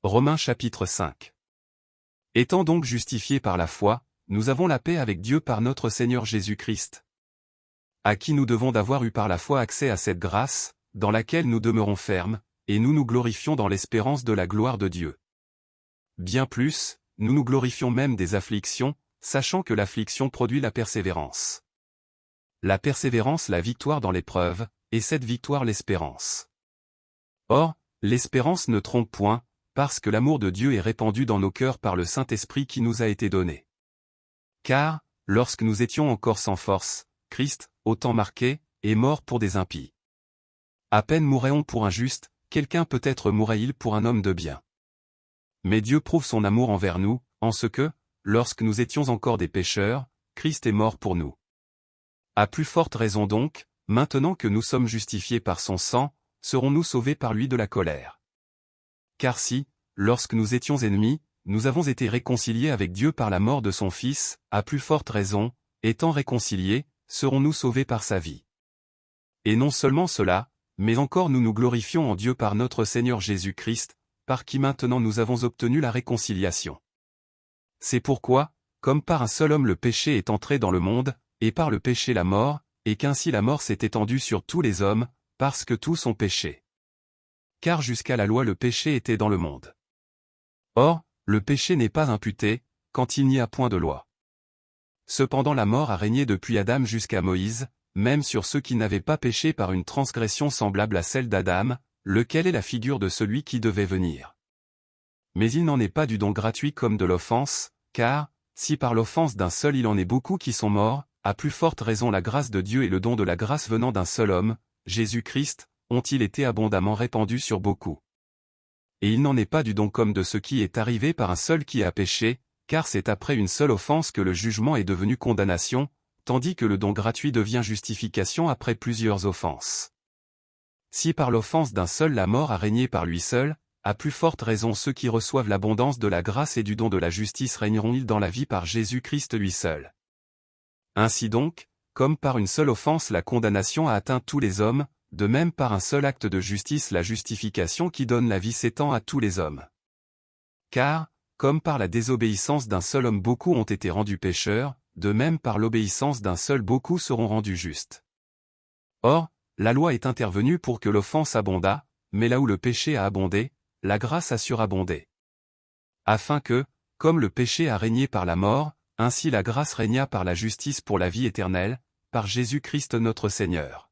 Romains chapitre 5. Étant donc justifiés par la foi, nous avons la paix avec Dieu par notre Seigneur Jésus-Christ, à qui nous devons d'avoir eu par la foi accès à cette grâce, dans laquelle nous demeurons fermes, et nous nous glorifions dans l'espérance de la gloire de Dieu. Bien plus, nous nous glorifions même des afflictions, sachant que l'affliction produit la persévérance. La persévérance la victoire dans l'épreuve, et cette victoire l'espérance. Or, l'espérance ne trompe point, parce que l'amour de Dieu est répandu dans nos cœurs par le Saint-Esprit qui nous a été donné. Car, lorsque nous étions encore sans force, Christ, au temps marqué, est mort pour des impies. À peine mourrait-on pour un juste, quelqu'un peut-être mourrait-il pour un homme de bien. Mais Dieu prouve son amour envers nous, en ce que, lorsque nous étions encore des pécheurs, Christ est mort pour nous. À plus forte raison donc, maintenant que nous sommes justifiés par son sang, serons-nous sauvés par lui de la colère. Car si, lorsque nous étions ennemis, nous avons été réconciliés avec Dieu par la mort de son Fils, à plus forte raison, étant réconciliés, serons-nous sauvés par sa vie. Et non seulement cela, mais encore nous nous glorifions en Dieu par notre Seigneur Jésus-Christ, par qui maintenant nous avons obtenu la réconciliation. C'est pourquoi, comme par un seul homme le péché est entré dans le monde, et par le péché la mort, et qu'ainsi la mort s'est étendue sur tous les hommes, parce que tous ont péché. Car jusqu'à la loi le péché était dans le monde. Or, le péché n'est pas imputé, quand il n'y a point de loi. Cependant la mort a régné depuis Adam jusqu'à Moïse, même sur ceux qui n'avaient pas péché par une transgression semblable à celle d'Adam, lequel est la figure de celui qui devait venir. Mais il n'en est pas du don gratuit comme de l'offense, car, si par l'offense d'un seul il en est beaucoup qui sont morts, à plus forte raison la grâce de Dieu et le don de la grâce venant d'un seul homme, Jésus-Christ, ont-ils été abondamment répandus sur beaucoup. Et il n'en est pas du don comme de ce qui est arrivé par un seul qui a péché, car c'est après une seule offense que le jugement est devenu condamnation, tandis que le don gratuit devient justification après plusieurs offenses. Si par l'offense d'un seul la mort a régné par lui seul, à plus forte raison ceux qui reçoivent l'abondance de la grâce et du don de la justice régneront-ils dans la vie par Jésus-Christ lui seul. Ainsi donc, comme par une seule offense la condamnation a atteint tous les hommes, de même par un seul acte de justice la justification qui donne la vie s'étend à tous les hommes. Car, comme par la désobéissance d'un seul homme beaucoup ont été rendus pécheurs, de même par l'obéissance d'un seul beaucoup seront rendus justes. Or, la loi est intervenue pour que l'offense abondât, mais là où le péché a abondé, la grâce a surabondé. Afin que, comme le péché a régné par la mort, ainsi la grâce régna par la justice pour la vie éternelle, par Jésus-Christ notre Seigneur.